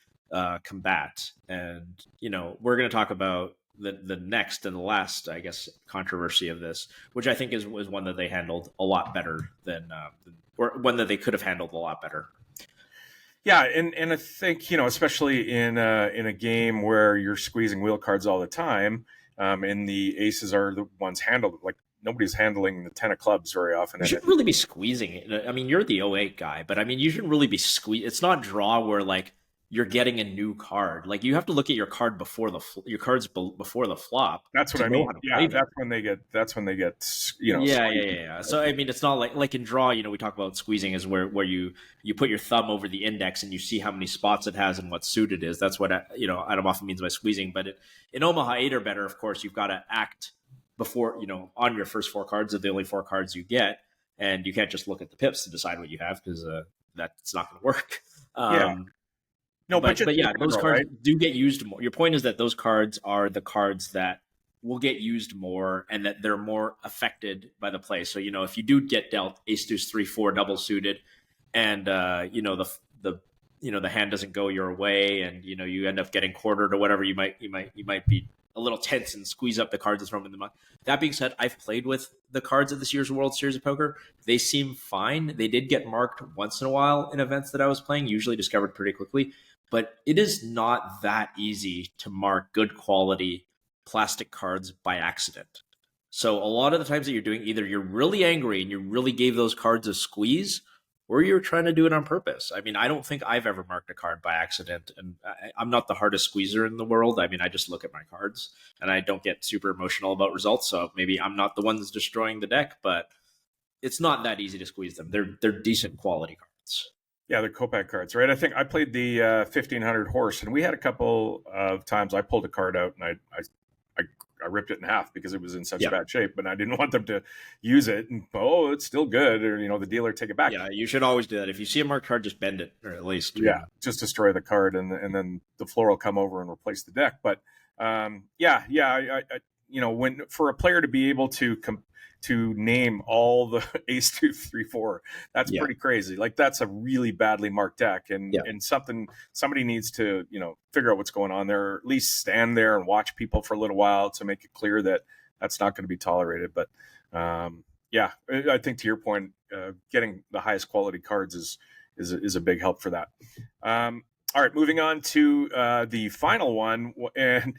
combat. And, we're going to talk about the next and the last, I guess, controversy of this, which I think was one that they handled a lot better or one that they could have handled a lot better. Yeah, and I think especially in a game where you're squeezing wheel cards all the time, and the aces are the ones handled. Like nobody's handling the 10 of clubs very often. You shouldn't really be squeezing it. I mean, you're the 08 guy, but I mean, you shouldn't really be squeezing. It's not draw where like you're getting a new card. Like you have to look at your card before your cards before the flop. That's what I mean. Yeah, that's when they get. Yeah. So I mean, it's not like in draw. We talk about squeezing is where you put your thumb over the index and you see how many spots it has and what suit it is. That's what Adam often means by squeezing. But in Omaha 8 or better, of course, you've got to act before on your first 4 cards are the only 4 cards you get, and you can't just look at the pips to decide what you have, because that's not going to work. No, but yeah, those cards do get used more. Your point is that those cards are the cards that will get used more, and that they're more affected by the play. So if you do get dealt ace, deuce, 3, 4 double suited, and the hand doesn't go your way, and you end up getting quartered or whatever, you might be a little tense and squeeze up the cards and throw them in the mud. That being said, I've played with the cards at this year's World Series of Poker. They seem fine. They did get marked once in a while in events that I was playing, usually discovered pretty quickly. But it is not that easy to mark good quality plastic cards by accident. So a lot of the times that you're doing, either you're really angry and you really gave those cards a squeeze, or you're trying to do it on purpose. I mean, I don't think I've ever marked a card by accident, and I'm not the hardest squeezer in the world. I mean, I just look at my cards and I don't get super emotional about results. So maybe I'm not the one that's destroying the deck, but it's not that easy to squeeze them. They're decent quality cards. Yeah, they're Copac cards, right? I think I played the 1500 horse, and we had a couple of times I pulled a card out and I ripped it in half because it was in such Yeah. bad shape, but I didn't want them to use it and, it's still good, or, the dealer take it back. Yeah, you should always do that. If you see a marked card, just bend it, or at least. Just destroy the card, and then the floor will come over and replace the deck. But when for a player to be able to name all the ace 2 3 4, that's pretty crazy. Like, that's a really badly marked deck, and somebody needs to figure out what's going on there, or at least stand there and watch people for a little while to make it clear that that's not going to be tolerated. But I think to your point, getting the highest quality cards is a big help for that. All right, moving on to the final one, and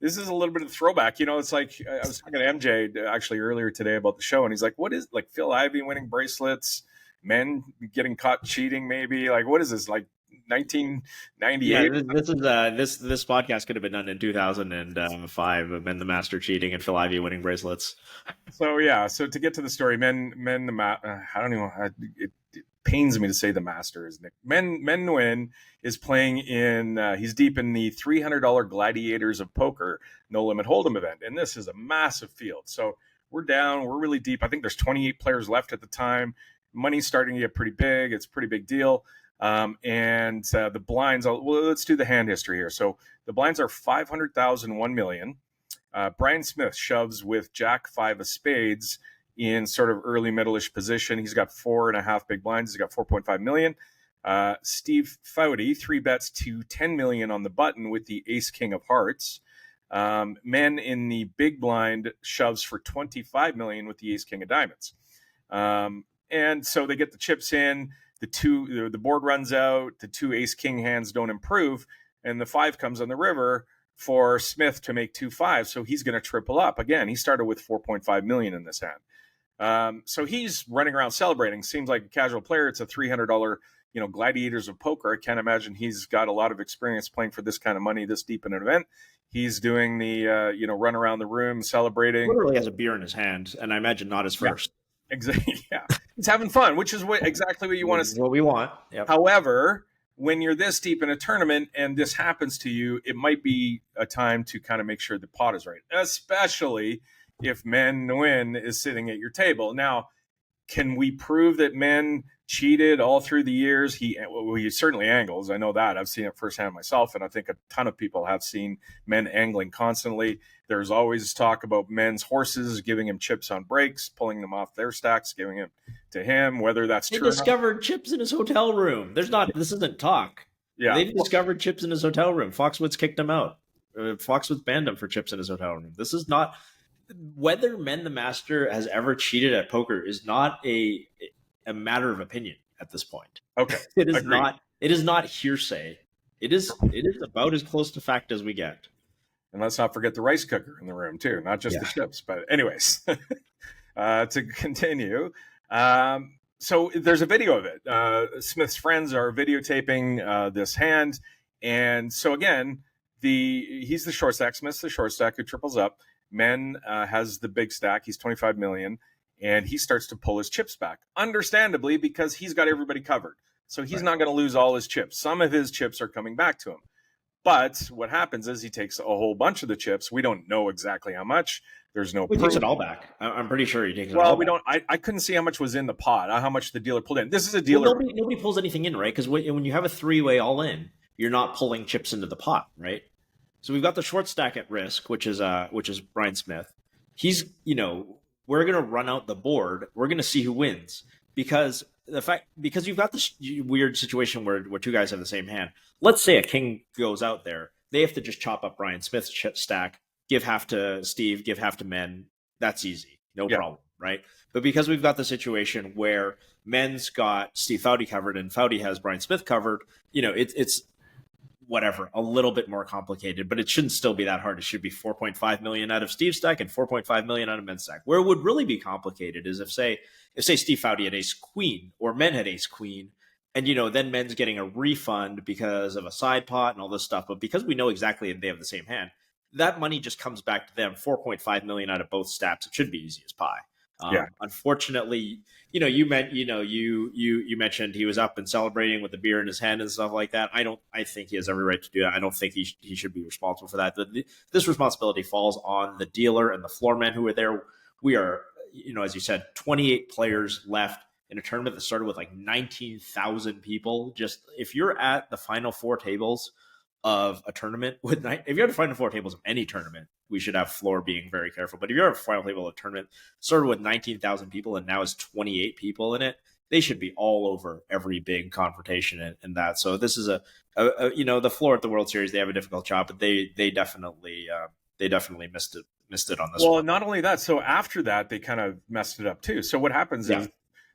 this is a little bit of a throwback. It's like, I was talking to MJ actually earlier today about the show, and he's like, what is, like, Phil Ivey winning bracelets, men getting caught cheating, maybe? Like, what is this, like 1998? Yeah, this podcast could have been done in 2005 of Men the Master cheating and Phil Ivey winning bracelets. So to get to the story, it pains me to say the Master is Nick. Nguyen is playing in, he's deep in the $300 Gladiators of Poker No Limit Hold'em event. And this is a massive field. So we're really deep. I think there's 28 players left at the time. Money's starting to get pretty big. It's a pretty big deal. And the blinds, let's do the hand history here. So the blinds are 500,000, 1 million. Brian Smith shoves with Jack 5 of spades in sort of early middle-ish position. He's got 4.5 big blinds. He's got 4.5 million. Steve Foudy 3 bets to 10 million on the button with the ace king of hearts. Men in the big blind shoves for 25 million with the ace king of diamonds. And so they get the chips in. The board runs out. The 2 ace king hands don't improve, and the 5 comes on the river for Smith to make 2-5. So he's going to triple up again. He started with 4.5 million in this hand. So he's running around celebrating. Seems like a casual player. It's a $300, Gladiators of Poker. I can't imagine he's got a lot of experience playing for this kind of money this deep in an event. He's doing the, run around the room celebrating. Literally has a beer in his hand, and I imagine not his first. Exactly. Yeah, he's having fun, which is exactly what you want to see. What we want. Yep. However, when you're this deep in a tournament and this happens to you, it might be a time to kind of make sure the pot is right, especially if Nguyen is sitting at your table. Now, can we prove that Men cheated all through the years? He certainly angles. I know that. I've seen it firsthand myself, and I think a ton of people have seen Men angling constantly. There's always talk about Men's horses, giving him chips on breaks, pulling them off their stacks, giving it to him, whether that's true. They discovered chips in his hotel room. This isn't talk. Yeah. They discovered chips in his hotel room. Foxwoods kicked him out. Foxwoods banned him for chips in his hotel room. This is not... Whether Men the Master has ever cheated at poker is not a matter of opinion at this point. Okay. It is not. It is not hearsay. It is about as close to fact as we get. And let's not forget the rice cooker in the room too, not just the chips. But anyways, to continue. So there's a video of it. Smith's friends are videotaping this hand, and so again, he's the short stack. Smith's the short stack who triples up. Men has the big stack. He's 25 million, and he starts to pull his chips back, understandably, because he's got everybody covered. So he's not going to lose all his chips. Some of his chips are coming back to him. But what happens is he takes a whole bunch of the chips. We don't know exactly how much. There's no proof. He takes it all back. I'm pretty sure he takes it all back. Well, we don't. I couldn't see how much was in the pot, how much the dealer pulled in. This is a dealer. Well, nobody pulls anything in, right? Because when you have a 3-way all in, you're not pulling chips into the pot, right? So we've got the short stack at risk, which is Brian Smith. He's, we're going to run out the board. We're going to see who wins because you've got this weird situation where 2 guys have the same hand. Let's say a king goes out there. They have to just chop up Brian Smith's stack, give half to Steve, give half to Men. That's easy. No problem, right? But because we've got the situation where Men's got Steve Foudy covered and Foudy has Brian Smith covered, it's whatever, a little bit more complicated, but it shouldn't still be that hard. It should be 4.5 million out of Steve's stack and 4.5 million out of Men's stack. Where it would really be complicated is if say Steve Foudy had ace queen or Men had ace queen, and then Men's getting a refund because of a side pot and all this stuff. But because we know exactly they have the same hand, that money just comes back to them. 4.5 million out of both stacks. It should be easy as pie. Yeah. Unfortunately, you mentioned he was up and celebrating with the beer in his hand and stuff like that. I think he has every right to do that. I don't think he should be responsible for that. This responsibility falls on the dealer and the floor men who are there. We are, as you said, 28 players left in a tournament that started with like 19,000 people. Just if you're at the final four tables of a tournament if you're at the final four tables of any tournament, we should have floor being very careful. But if you're at a final table of a tournament started with 19,000 people and now is 28 people in it, they should be all over every big confrontation in that. So this is the floor at the World Series. They have a difficult job, but they definitely missed it on this. Well, one. Not only that, so after that they kind of messed it up too. So what happens is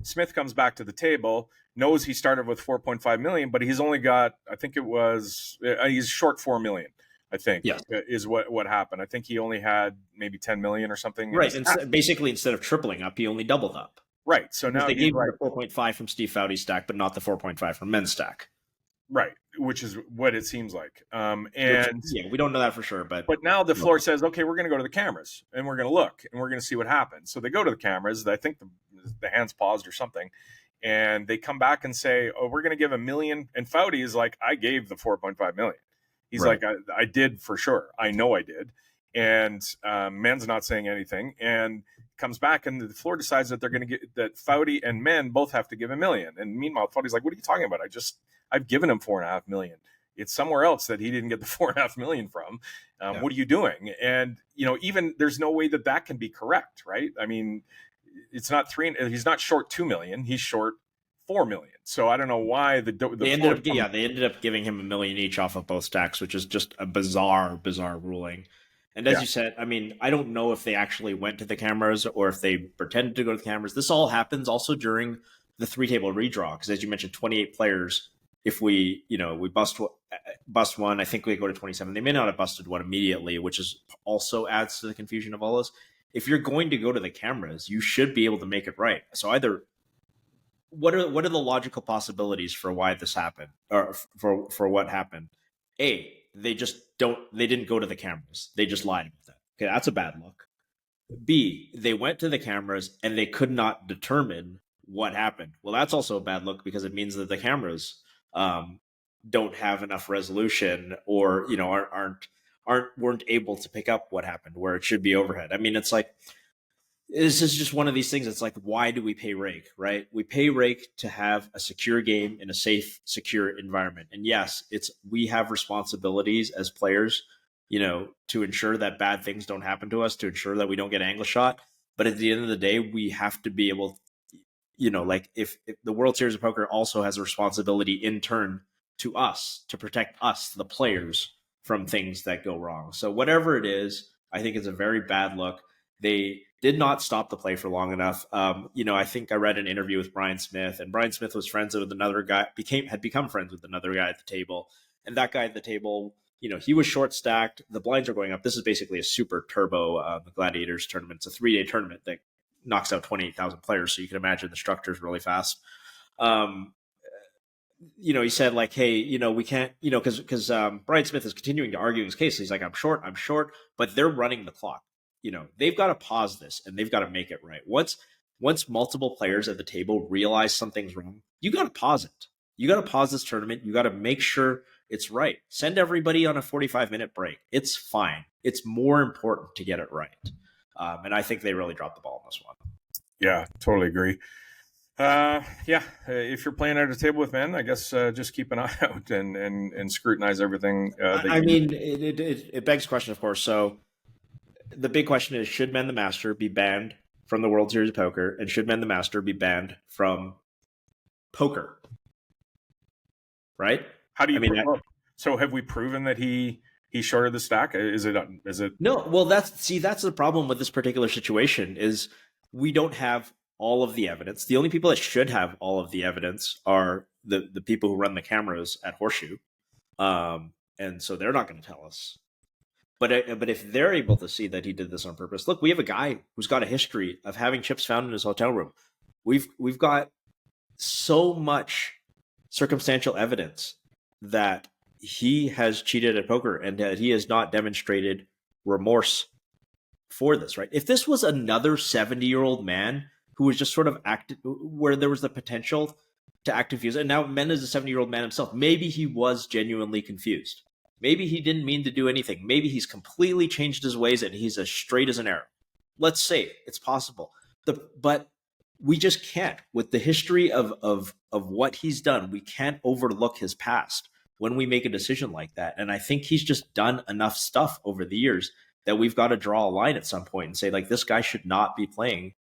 Smith comes back to the table, knows he started with 4.5 million, but he's only got, I think he's short 4 million. I think is what happened. I think he only had maybe 10 million or something. Right. Basically, instead of tripling up, he only doubled up. Right. So now they gave him the 4.5 from Steve Foudy's stack, but not the 4.5 from men's stack. Right. Which is what it seems like. We don't know that for sure, but now the floor says, okay, we're going to go to the cameras and we're going to look and we're going to see what happens. So they go to the cameras. I think the hands paused or something. And they come back and say, oh, we're going to give $1 million. And Foudy is like, I gave the 4.5 million. He's like, I did for sure. I know I did. And Men's not saying anything. And comes back and the floor decides that they're going to get that Foudy and Men both have to give $1 million. And meanwhile, Foudy's like, what are you talking about? I've given him 4.5 million. It's somewhere else that he didn't get the 4.5 million from. What are you doing? And, even there's no way that can be correct, right? I mean, it's not he's not short 2 million. He's short 4 million. So I don't know why they ended up giving him $1 million each off of both stacks, which is just a bizarre ruling. And as you said, I mean, I don't know if they actually went to the cameras or if they pretended to go to the cameras. This all happens also during the 3-table redraw, because as you mentioned, 28 players. If we bust one, I think we go to 27. They may not have busted one immediately, which is also adds to the confusion of all this. If you're going to go to the cameras, you should be able to make it right. So either what are the logical possibilities for why this happened, or for what happened? A, they didn't go to the cameras. They just lied with them. Okay, that's a bad look. B, they went to the cameras and they could not determine what happened. Well, that's also a bad look because it means that the cameras don't have enough resolution, or weren't able to pick up what happened where it should be overhead. I mean, it's like, this is just one of these things. It's like, why do we pay rake, right? We pay rake to have a secure game in a safe, secure environment. And yes, we have responsibilities as players, to ensure that bad things don't happen to us, to ensure that we don't get angle shot. But at the end of the day, we have to be able, if the World Series of Poker also has a responsibility in turn to us, to protect us, the players, from things that go wrong. So whatever it is, I think it's a very bad look. They did not stop the play for long enough. I think I read an interview with Brian Smith, and Brian Smith was friends with another guy, had become friends with another guy at the table. And that guy at the table, he was short stacked. The blinds are going up. This is basically a super turbo the Gladiators tournament. It's a 3-day tournament that knocks out 28,000 players. So you can imagine the structure is really fast. He said like, hey, we can't, because Brian Smith is continuing to argue his case. He's like, I'm short, but they're running the clock. They've got to pause this and they've got to make it right. Once multiple players at the table realize something's wrong, you got to pause it. You got to pause this tournament. You got to make sure it's right. Send everybody on a 45-minute break. It's fine. It's more important to get it right. And I think they really dropped the ball on this one. Yeah, totally agree. If you're playing at a table with men, I guess just keep an eye out and scrutinize everything. It begs the question, of course. So the big question is, should Men the Master be banned from the World Series of Poker, and should Men the Master be banned from poker? Right? How do you so have we proven that he shorted the stack? Is it No, well, that's the problem with this particular situation is we don't have all of the evidence. The only people that should have all of the evidence are the people who run the cameras at Horseshoe. And so they're not going to tell us. But if they're able to see that he did this on purpose, look, we have a guy who's got a history of having chips found in his hotel room. We've got so much circumstantial evidence that he has cheated at poker and that he has not demonstrated remorse for this, right? If this was another 70-year-old man who was just sort of active, where there was the potential to act confused, and now Men is a 70-year-old man himself, maybe he was genuinely confused. Maybe he didn't mean to do anything. Maybe he's completely changed his ways and he's as straight as an arrow. Let's say it's possible. But we just can't, with the history of what he's done, we can't overlook his past when we make a decision like that. And I think he's just done enough stuff over the years that we've got to draw a line at some point and say, like, this guy should not be playing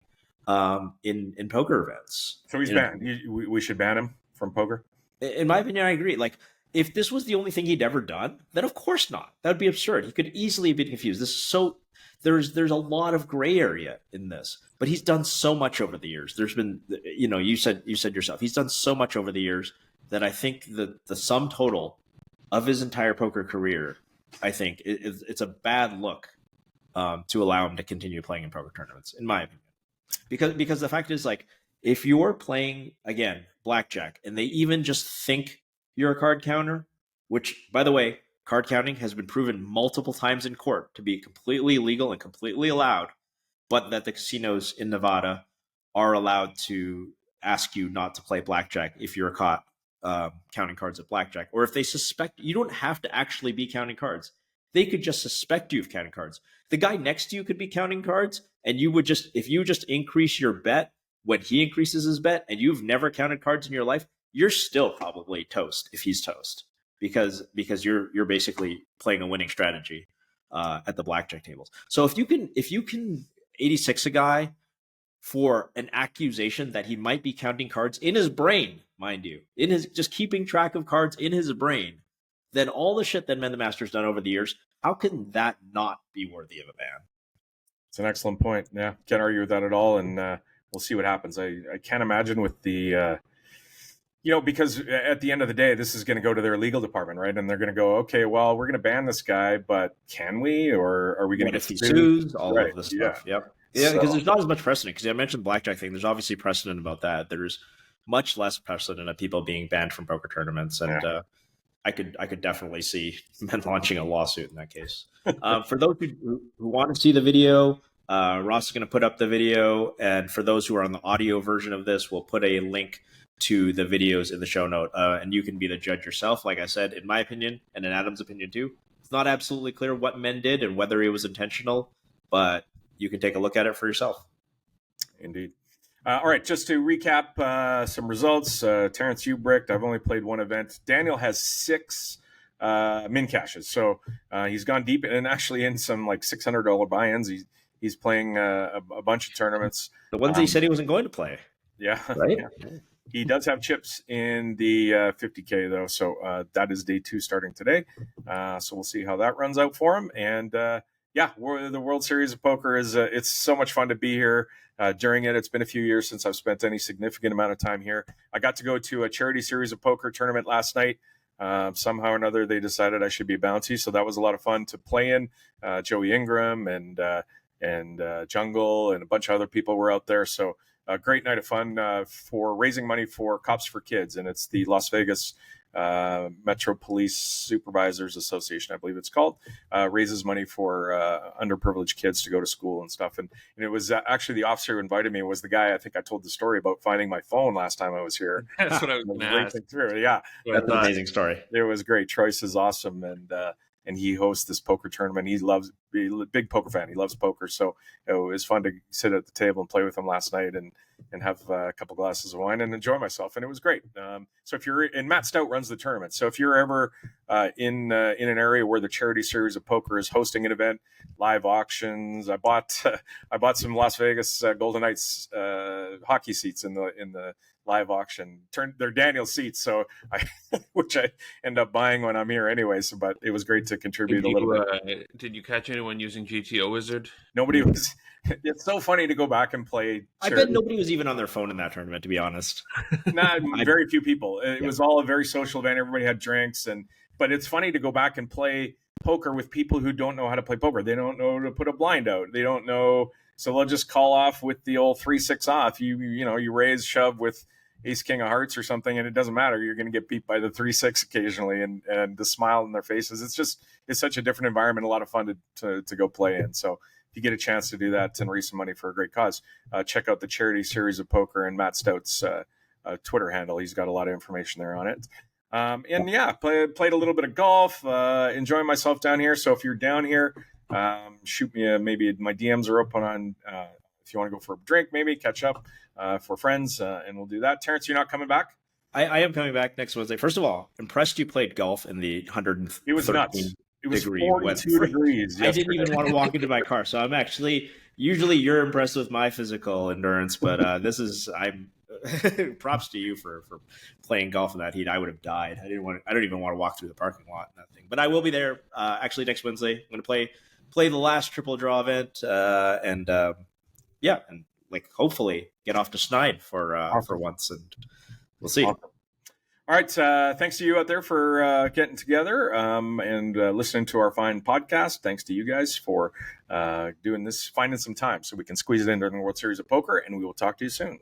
in poker events. So he's banned. We should ban him from poker? In my opinion, I agree. Like, if this was the only thing he'd ever done, then of course not. That would be absurd. He could easily have been confused. This is so there's a lot of gray area in this, but he's done so much over the years. There's been, you said yourself, he's done so much over the years that I think the sum total of his entire poker career, I think it's a bad look to allow him to continue playing in poker tournaments, in my opinion, because the fact is, like, if you're playing, again, blackjack, and they even just think you're a card counter, which, by the way, card counting has been proven multiple times in court to be completely legal and completely allowed, but that the casinos in Nevada are allowed to ask you not to play blackjack if you're caught counting cards at blackjack, or if they suspect. You don't have to actually be counting cards. They could just suspect you of counting cards. The guy next to you could be counting cards, and if you just increase your bet when he increases his bet, and you've never counted cards in your life, you're still probably toast if he's toast, because you're basically playing a winning strategy at the blackjack tables. So if you can 86 a guy for an accusation that he might be counting cards in his brain, mind you, in his just keeping track of cards in his brain, then all the shit that Men the Master's done over the years, how can that not be worthy of a ban? It's an excellent point. Yeah, can't argue with that at all, and we'll see what happens. I can't imagine with the because at the end of the day, this is going to go to their legal department, right? And they're going to go, okay, well, we're going to ban this guy, but can we, or are we going to get sued? All of this stuff. Yeah. Yep. Yeah, because there's not as much precedent. Because I mentioned the blackjack thing. There's obviously precedent about that. There's much less precedent of people being banned from poker tournaments, and I could definitely see men launching a lawsuit in that case. For those who want to see the video, Ross is going to put up the video, and for those who are on the audio version of this, we'll put a link to the videos in the show note, and you can be the judge yourself. Like I said, in my opinion, and in Adam's opinion too, it's not absolutely clear what Men did and whether it was intentional, but you can take a look at it for yourself. Indeed. All right, just to recap some results. Terrence Ubricht, I've only played one event. Daniel has 6 min cashes, so he's gone deep, and actually in some like $600 buy-ins. He's playing a bunch of tournaments. The ones he said he wasn't going to play. Yeah, right. Yeah. He does have chips in the 50K though, so that is day 2 starting today. So we'll see how that runs out for him. And the World Series of Poker is it's so much fun to be here during it. It's been a few years since I've spent any significant amount of time here. I got to go to a charity series of poker tournament last night. Somehow or another, they decided I should be bounty, so that was a lot of fun to play in. Joey Ingram and Jungle and a bunch of other people were out there. So a great night of fun for raising money for Cops for Kids, and it's the Las Vegas Metro Police Supervisors Association, I believe it's called, raises money for underprivileged kids to go to school and stuff. And it was actually the officer who invited me was the guy I think I told the story about finding my phone last time I was here. That's what I was going to ask. Yeah, that's an amazing story. It was great. Troyce is awesome, and he hosts this poker tournament. He's a big poker fan. He loves poker. So it was fun to sit at the table and play with him last night and have a couple glasses of wine and enjoy myself. And it was great. So if you're and Matt Stout runs the tournament. So if you're ever in an area where the charity series of poker is hosting an event, live auctions, I bought some Las Vegas Golden Knights hockey seats in the live auction. They're Daniel seats, so which I end up buying when I'm here anyways. But it was great to contribute a little bit. Did you catch anyone using GTO Wizard? Nobody was. It's so funny to go back and play. I bet nobody was even on their phone in that tournament, to be honest. Very few people. It was all a very social event. Everybody had drinks, but it's funny to go back and play poker with people who don't know how to play poker. They don't know to put a blind out. They don't know. So they'll just call off with the old 3-6 off. You raise, shove with ace, king of hearts or something, and it doesn't matter. You're going to get beat by the 3-6 occasionally, and the smile in their faces. It's such a different environment, a lot of fun to go play in. So if you get a chance to do that and raise some money for a great cause, check out the Charity Series of Poker and Matt Stout's Twitter handle. He's got a lot of information there on it. And yeah, played a little bit of golf, enjoying myself down here. So if you're down here, shoot me maybe my DMs are open on if you want to go for a drink, maybe catch up for friends, and we'll do that. Terrence, you're not coming back? I am coming back next Wednesday. First of all, impressed you played golf in the 113 It was nuts. It was degree 42 degrees yesterday. I didn't even want to walk into my car. So I'm actually, usually you're impressed with my physical endurance, but I'm props to you for playing golf in that heat. I would have died. I don't even want to walk through the parking lot and that thing. But I will be there actually next Wednesday. I'm going to play the last triple draw event and like hopefully get off to Snide for once, and we'll see. Awesome. All right. Thanks to you out there for getting together and listening to our fine podcast. Thanks to you guys for doing this, finding some time so we can squeeze it in during the World Series of Poker, and we will talk to you soon.